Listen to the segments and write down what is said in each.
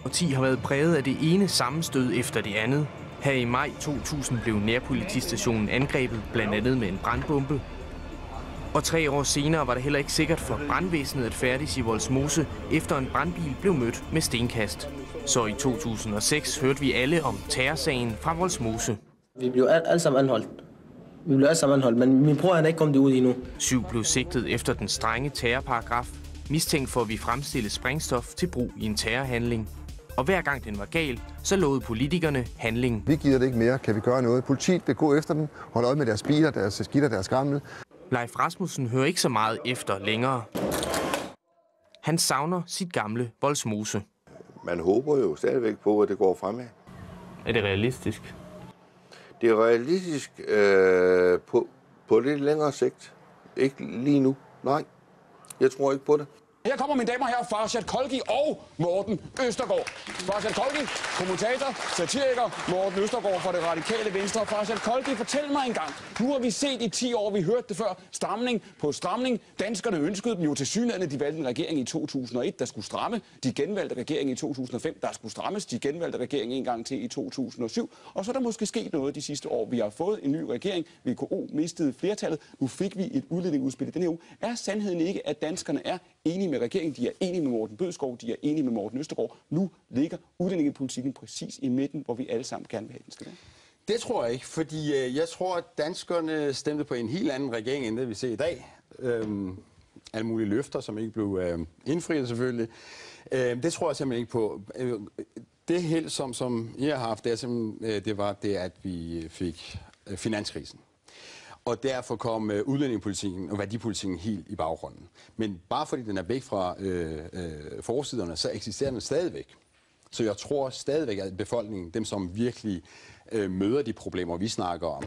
årti har været præget af det ene sammenstød efter det andet. Her i maj 2000 blev nærpolitistationen angrebet, blandt andet med en brandbombe. Og 3 år senere var det heller ikke sikkert for brandvæsenet at færdes i Vollsmose, efter en brandbil blev mødt med stenkast. Så i 2006 hørte vi alle om terrorsagen fra Vollsmose. Vi blev alle sammen anholdt. Men min bror er ikke kommet ud endnu. 7 blev sigtet efter den strenge terrorparagraf, mistænkt for at vi fremstille sprængstof til brug i en terrorhandling. Og hver gang den var gal, så lovede politikerne handling. Vi gider det ikke mere. Kan vi gøre noget? Politiet vil gå efter dem, holde øje med deres biler, deres skitter, deres gamle. Leif Rasmussen hører ikke så meget efter længere. Han savner sit gamle Vollsmose. Man håber jo stadigvæk på, at det går fremad. Er det realistisk? Det er realistisk på lidt længere sigt. Ikke lige nu. Nej, jeg tror ikke på det. Her kommer mine damer og herrer, Farshad Kholghi og Morten Østergaard. Farshad Kholghi, kommentator, satiriker, Morten Østergaard fra det radikale Venstre. Farshad Kholghi, fortæl mig engang. Nu har vi set i 10 år, vi hørte det før, stramning på stramning. Danskerne ønskede dem jo tilsyneladende, de valgte en regering i 2001, der skulle stramme. De genvalgte regeringen i 2005, der skulle strammes. De genvalgte regeringen en gang til i 2007. Og så er der måske sket noget de sidste år. Vi har fået en ny regering. VKO mistede flertallet. Nu fik vi et udlændingeudspil i denne uge. Er sandheden ikke, at danskerne er enige med regeringen, de er enige med Morten Bødskov, de er enige med Morten Østergaard. Nu ligger udlændingepolitikken præcis i midten, hvor vi alle sammen gerne vil have den skal være. Det tror jeg ikke, fordi jeg tror, at danskerne stemte på en helt anden regering, end det vi ser i dag. Alle mulige løfter, som ikke blev indfriet selvfølgelig. Det tror jeg simpelthen ikke på. Det held, som I har haft, det var det, at vi fik finanskrisen. Og derfor kom udlændingepolitikken og værdipolitikken helt i baggrunden. Men bare fordi den er væk fra forsiderne, så eksisterer den stadigvæk. Så jeg tror stadigvæk, at befolkningen, dem som virkelig møder de problemer, vi snakker om,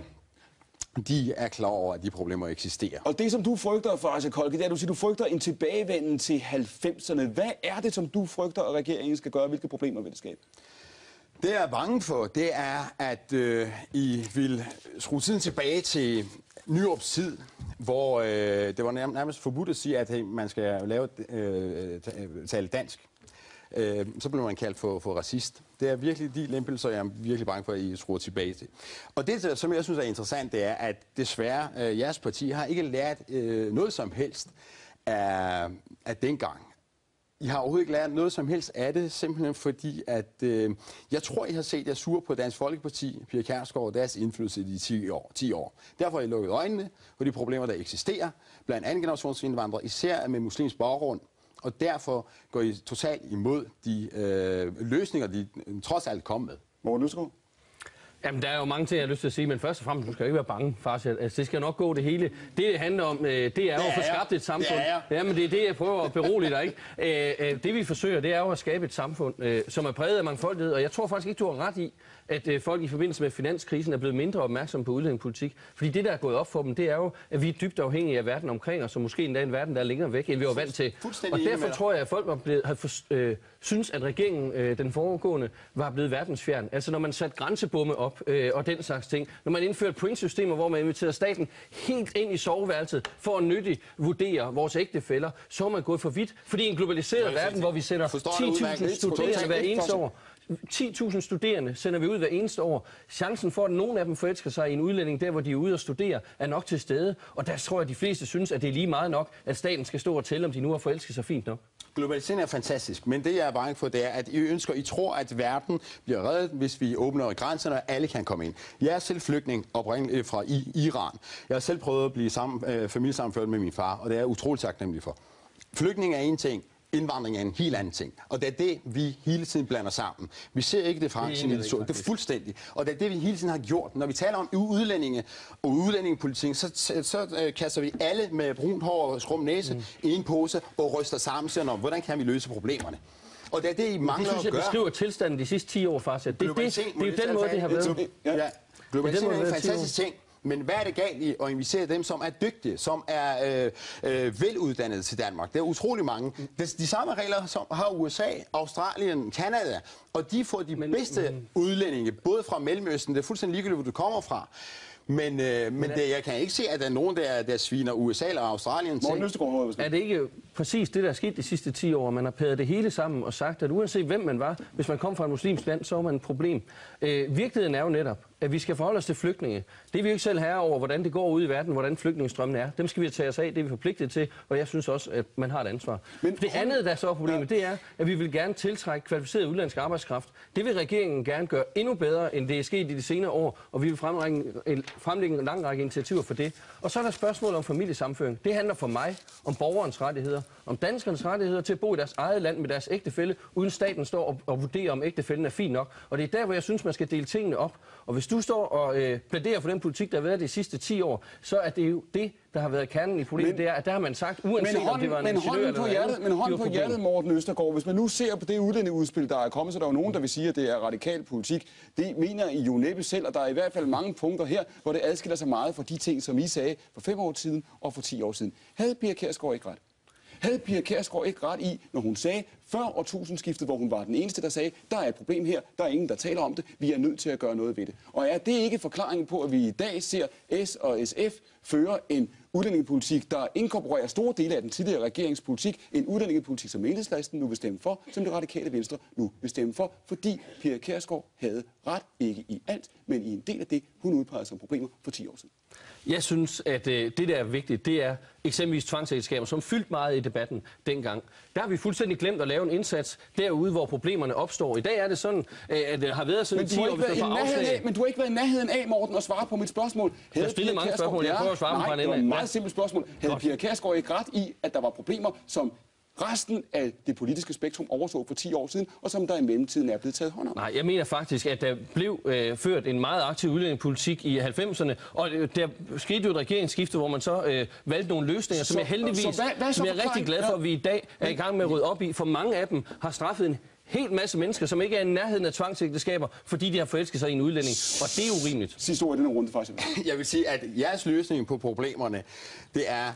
de er klar over, at de problemer eksisterer. Og det, som du frygter, Farshad Kholghi, det er, at du siger, du frygter en tilbagevenden til 90'erne. Hvad er det, som du frygter, at regeringen skal gøre? Hvilke problemer vil det skabe? Det jeg er bange for, det er, at I vil skrue tiden tilbage til Nyrups tid, hvor det var nærmest forbudt at sige, at man skal tale dansk. Så blev man kaldt for racist. Det er virkelig de lempelser, jeg er virkelig bange for, at I skruer tilbage til. Og det, som jeg synes er interessant, det er, at desværre jeres parti har ikke lært noget som helst af dengang. I har overhovedet ikke lært noget som helst af det, simpelthen fordi, at jeg tror, I har set jer sure på Dansk Folkeparti, Pia Kjærsgaard og deres indflydelse i de 10 år. Derfor har I lukket øjnene for de problemer, der eksisterer blandt anden generationsindvandrere, især med muslimsk baggrund. Og derfor går I totalt imod de løsninger, de trods alt kom med. Morten Østergaard? Jamen, der er jo mange ting, jeg har lyst til at sige, men først og fremmest, du skal ikke være bange, Farshad. Altså, det skal nok gå det hele. Det handler om, det er jo at få skabt et samfund. Ja, men det er det, jeg prøver at berolige dig, ikke? Det vi forsøger, det er jo at skabe et samfund, som er præget af mangfoldighed, og jeg tror faktisk ikke, du har ret i, at folk i forbindelse med finanskrisen er blevet mindre opmærksomme på udlændingepolitik. Fordi det, der er gået op for dem, det er jo, at vi er dybt afhængige af verden omkring os, og måske endda en verden, der er længere væk, end vi var vant til. Og derfor tror jeg, at folk synes, at regeringen, den foregående, var blevet verdensfjern. Altså når man satte grænsebomme op og den slags ting. Når man indførte pointsystemer, hvor man inviterede staten helt ind i soveværelset for at nyttigt vurdere vores ægtefæller, så er man gået for vidt. Fordi i en globaliseret verden, hvor vi sender 10.000 studerende hver eneste år, 10.000 studerende sender vi ud hver eneste år. Chancen for, at nogen af dem forelsker sig i en udlænding, der hvor de er ude og studere, er nok til stede. Og der tror jeg, at de fleste synes, at det er lige meget nok, at staten skal stå og tælle, om de nu har forelsket sig fint nok. Globalisering er fantastisk, men det jeg er bange for, det er, at I tror, at verden bliver reddet, hvis vi åbner grænserne, og alle kan komme ind. Jeg er selv flygtning oprindeligt fra Iran. Jeg har selv prøvet at blive familiesammenført med min far, og det er jeg utroligt taknemmelig for. Flygtning er en ting. Indvandring er en helt anden ting. Og det er det, vi hele tiden blander sammen. Vi ser ikke det fra sin det er fuldstændig. Og det er det, vi hele tiden har gjort. Når vi taler om udlændinge og udlændingepolitik, så kaster vi alle med brunt hår og skrum næse i en pose og ryster sammen og siger, hvordan kan vi løse problemerne? Og det er det, I mangler at gøre. Jeg beskriver tilstanden de sidste 10 år, Farshad. Det er jo den måde, det har været. Ja. Globalisering er en fantastisk ting. Men hvad er det galt i at invitere dem, som er dygtige, som er veluddannede til Danmark? Der er utrolig mange. De samme regler, som har USA, Australien, Canada, og de får de bedste udlændinge, både fra Mellemøsten, det er fuldstændig ligegyldigt, hvor du kommer fra. Men jeg kan ikke se, at der er nogen, der sviner USA eller Australien til. Er det ikke præcis det, der er sket de sidste 10 år? Man har pæret det hele sammen og sagt, at uanset hvem man var, hvis man kom fra et muslimsk land, så var man et problem. Virkeligheden er jo netop, at vi skal forholde os til flygtninge. Det er vi jo ikke selv herre over, hvordan det går ud i verden, hvordan flygtningestrømmen er. Dem skal vi tage os af, det er vi forpligtet til, og jeg synes også, at man har et ansvar. Men det andet, der så er problemet, det er, at vi vil gerne tiltrække kvalificeret udenlandsk arbejdskraft. Det vil regeringen gerne gøre endnu bedre, end det er sket i de senere år, og vi vil fremlægge en lang række initiativer for det. Og så er der spørgsmål om familiesammenføring. Det handler for mig om borgerens rettigheder, om danskernes rettigheder til at bo i deres eget land med deres ægtefælle, uden staten står og vurderer, om ægtefællen er fin nok. Og det er der, hvor jeg synes, man skal dele tingene op. Og hvis du står og plæderer for den politik, der har været de sidste 10 år, så er det jo det, der har været kernen i problemet. Det er, at der har man sagt, uanset om det var en ingeniør eller noget. Men hånden på hjertet, Morten Østergaard, hvis man nu ser på det udlændingeudspil, der er kommet, så der er jo nogen, der vil sige, at det er radikal politik. Det mener I jo næppe selv, og der er i hvert fald mange punkter her, hvor det adskiller sig meget fra de ting, som I sagde for 5 år siden og for 10 år siden. Havde Pia Kjærsgaard ikke ret? Havde Pia Kjærsgaard ikke ret i, når hun sagde før årtusindskiftet, hvor hun var den eneste, der sagde, der er et problem her, der er ingen, der taler om det, vi er nødt til at gøre noget ved det. Og er det ikke forklaringen på, at vi i dag ser S og SF føre en udlændingepolitik, der inkorporerer store dele af den tidligere regeringspolitik, en udlændingepolitik, som Enhedslisten nu vil stemme for, som det radikale Venstre nu vil stemme for, fordi Pia Kjærsgaard havde ret, ikke i alt, men i en del af det, hun udpegede som problemer for 10 år siden. Jeg synes, at det, der er vigtigt, det er eksempelvis tvangsægteskaber, som fyldt meget i debatten dengang. Der har vi fuldstændig glemt at lave en indsats derude, hvor problemerne opstår. I dag er det sådan, at det har været sådan 10 år, hvis der får afslag. Men du har ikke været i nærheden af, Morten, at svare på mit spørgsmål. Jeg har stillet mange spørgsmål, jeg prøver at svare på en ende. Nej, det var et meget simpelt spørgsmål. Havde Pia Kjærsgaard ikke ret i, at der var problemer, som resten af det politiske spektrum overså for 10 år siden, og som der i mellemtiden er blevet taget hånd om? Nej, jeg mener faktisk, at der blev ført en meget aktiv udlændingepolitik i 90'erne, og der skete jo et regeringsskifte, hvor man så valgte nogle løsninger, som jeg heldigvis, som jeg er rigtig glad for, at vi i dag er i gang med at rydde op i, for mange af dem har straffet en helt masse mennesker, som ikke er i nærheden af tvangsægteskaber, fordi de har forelsket sig i en udlænding, og det er urimeligt. Sidste ord i den runde, faktisk. Jeg vil sige, at jeres løsning på problemerne, det er,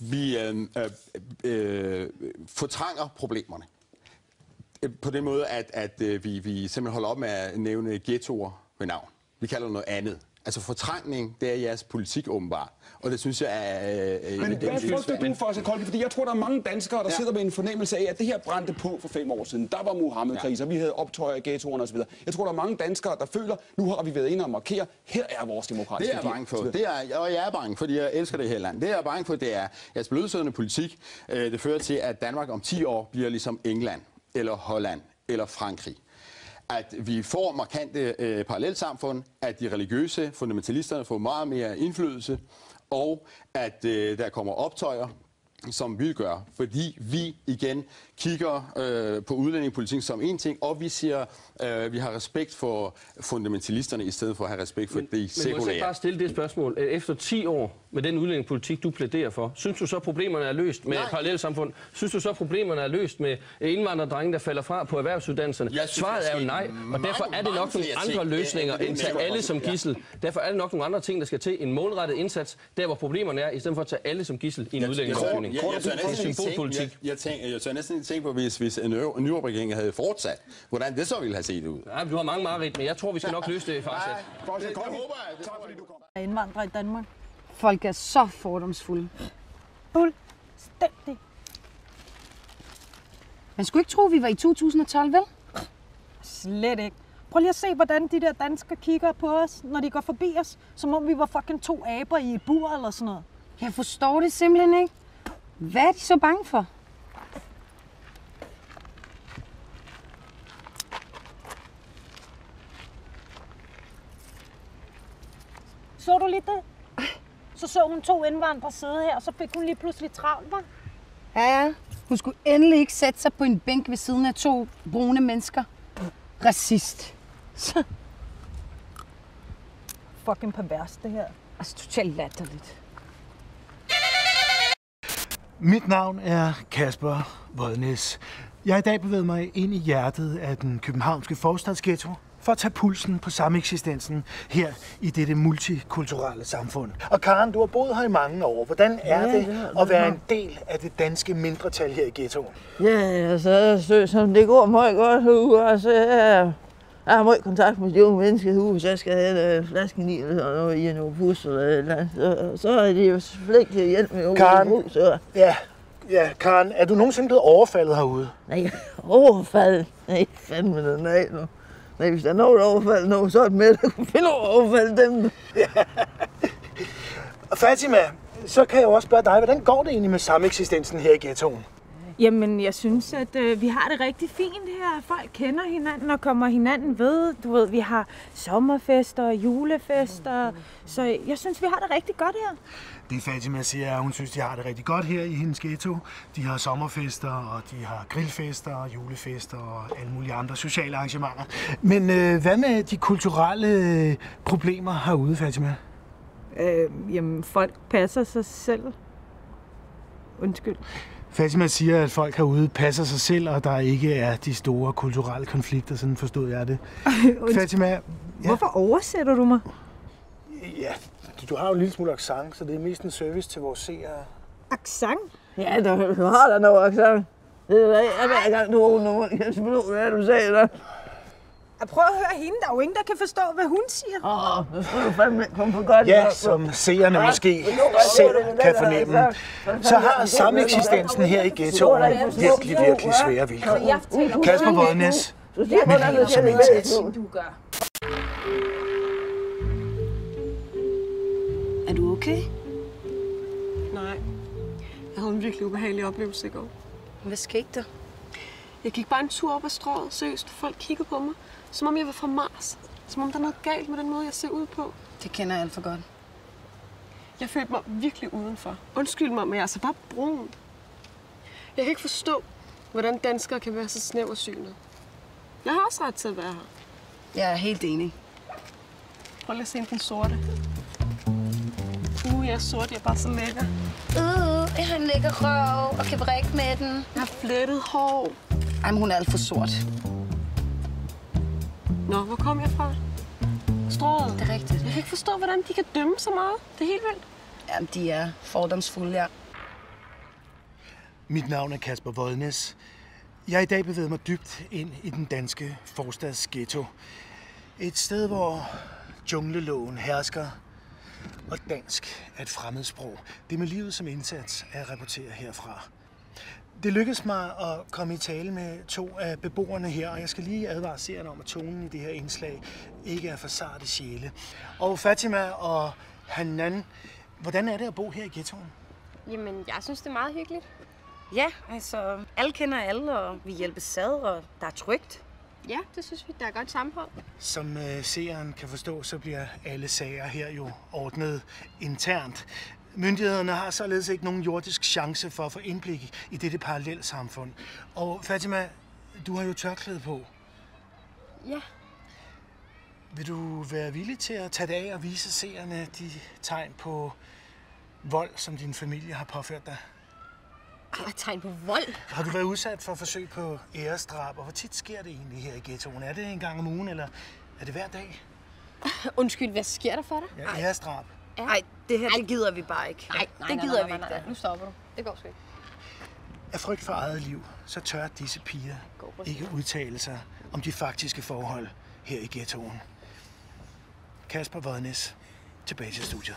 vi fortrænger problemerne. På den måde, at vi simpelthen holder op med at nævne ghettoer ved navn. Vi kalder det noget andet. Altså fortrængning, det er jeres politik åbenbart. Og det synes jeg er... Men hvad frygter du for, Kolke? Fordi jeg tror, der er mange danskere, der sidder med en fornemmelse af, at det her brændte på for 5 år siden. Der var Muhammed-kriser, vi havde optøjer i ghettoerne osv. Jeg tror, der er mange danskere, der føler, nu har vi været inde og markere, her er vores demokratiske... Det er jeg bange for. Og jeg er bange, fordi jeg elsker det her land. Det jeg er bange for, det er jeres blødsødende politik. Det fører til, at Danmark om 10 år bliver ligesom England, eller Holland, eller Frankrig. At vi får markante parallelsamfund, at de religiøse fundamentalisterne får meget mere indflydelse, og at der kommer optøjer, som vi gør, fordi vi igen kigger på udlændingepolitik som en ting, og vi siger, vi har respekt for fundamentalisterne i stedet for at have respekt for de sekulære. Men må jeg bare stille det spørgsmål? Efter 10 år med den udlændingepolitik, du plæderer for, synes du så, problemerne er løst med parallelsamfund? Synes du så, problemerne er løst med indvandrerdrenge, der falder fra på erhvervsuddannelserne? Svaret er jo nej, og derfor er det nok nogle andre løsninger end tage alle som gidsel. Derfor er det nok nogle andre ting, der skal til. En målrettet indsats, der hvor problemerne er, i stedet for at tage alle som gidsel i en udlændingelovgivning. Jeg tør næsten ikke tænke på, hvis en Nyrup-regering havde fortsat, hvordan det så ville have set ud. Nej, du har mange mareridt, men jeg tror, vi skal nok løse det faktisk. Indvandrere i Danmark. Folk er så fordomsfulde. Fuldstændig. Man skulle ikke tro, vi var i 2012, vel? Slet ikke. Prøv lige at se, hvordan de der danskere kigger på os, når de går forbi os, som om vi var fucking 2 aber i et bur eller sådan noget. Jeg forstår det simpelthen ikke. Hvad er de så bange for? Så du lige det? Så hun 2 indvandrere sidde her, og så fik hun lige pludselig travlt, hva'? Ja. Hun skulle endelig ikke sætte sig på en bænk ved siden af 2 brune mennesker. Racist. Fucking pervers, det her. Altså, totalt latterligt. Mit navn er Kasper Vodnes. Jeg har i dag bevæget mig ind i hjertet af den københavnske forstadsghetto for at tage pulsen på sameksistensen her i dette multikulturelle samfund. Og Karen, du har boet her i mange år. Hvordan er det at være en del af det danske mindretal her i ghettoen? Ja, altså, som det går meget godt herude. Altså, Jeg har meget kontakt med de unge mennesker i huset. Jeg skal have flasken i, eller noget i en bus eller et eller andet. Så er det jo selvfølgelig til at hjælpe med Karen, ja, Karen, er du nogensinde blevet overfaldet herude? Nej, overfaldet? Nej, fandme det, nej nu. Nej, hvis der er nogen, der overfalder nogen, så er det med, der kunne finde overfalde dem. Og Fatima, så kan jeg jo også spørge dig, hvordan går det egentlig med sameksistensen her i ghettoen? Jamen, jeg synes, at vi har det rigtig fint her. Folk kender hinanden og kommer hinanden ved. Du ved, vi har sommerfester og julefester. Så jeg synes, vi har det rigtig godt her. Det Fatima siger, at hun synes, de har det rigtig godt her i hendes ghetto. De har sommerfester, og de har grillfester, og julefester og alle mulige andre sociale arrangementer. Men hvad med de kulturelle problemer herude, Fatima? Jamen, folk passer sig selv. Undskyld. Fatima siger, at folk herude passer sig selv, og der ikke er de store kulturelle konflikter, sådan forstod jeg det. Fatima, ja. Hvorfor oversætter du mig? Ja, du har jo en lille smule accent, så det er mest en service til vores seere. Accent? Ja, du har da noget accent. Det er hver gang, du åbner munden, kan du hvad du sagde der. Prøv at høre hende. Der er jo ingen, der kan forstå, hvad hun siger. Nu skal du fandme komme på godt. Ja, som seerne måske selv kan fornemme, så har sameksistensen her i ghettoen virkelig, virkelig svære vilkår. Kasper Vodnes, med livet som indsats. Er du okay? Nej. Jeg havde en virkelig ubehagelig oplevelse i går. Hvad skete der? Jeg gik bare en tur op ad strået, seriøst. Folk kiggede på mig, som om jeg var fra Mars. Som om der er noget galt med den måde, jeg ser ud på. Det kender jeg alt for godt. Jeg følte mig virkelig udenfor. Undskyld mig, men jeg er altså bare brun. Jeg kan ikke forstå, hvordan danskere kan være så snæversynet. Jeg har også ret til at være her. Jeg er helt enig. Prøv lige at se den sorte. Jeg er sort, jeg er bare så lækker. Jeg har en lækker røv og kan vrikke med den. Jeg har flettet hår. Jamen, hun er alt for sort. Nå, hvor kom jeg fra? Strået. Det er rigtigt. Jeg kan ikke forstå, hvordan de kan dømme så meget. Det er helt vildt. Jamen, de er fordomsfulde, ja. Mit navn er Kasper Vodnes. Jeg har i dag bevæget mig dybt ind i den danske forstadsghetto. Et sted, hvor jungleloven hersker, og dansk er et fremmedsprog. Det er med livet som indsats at rapportere herfra. Det lykkedes mig at komme i tale med 2 af beboerne her, og jeg skal lige advare seerne om, at tonen i det her indslag ikke er for sarte sjæle. Og Fatima og Hanan, hvordan er det at bo her i ghettoen? Jamen, jeg synes, det er meget hyggeligt. Ja, altså, alle kender alle, og vi hjælpes ad, og der er trygt. Ja, det synes vi, der er godt sammenhold. Som seeren kan forstå, så bliver alle sager her jo ordnet internt. Myndighederne har således ikke nogen jordisk chance for at få indblik i dette parallelsamfund. Og Fatima, du har jo tørklæde på. Ja. Vil du være villig til at tage det af og vise seerne de tegn på vold, som din familie har påført dig? Tegn på vold? Har du været udsat for forsøg på æresdrab, og hvor tit sker det egentlig her i ghettoen? Er det en gang om ugen, eller er det hver dag? Undskyld, hvad sker der for dig? Ja, æresdrab. Nej, det her, det gider vi bare ikke. Nej, det gider vi ikke. Nu stopper du. Det går sgu ikke. Af frygt for eget liv, så tør disse piger ikke udtale sig om de faktiske forhold her i ghettoen. Kasper Vodnes, tilbage til studiet.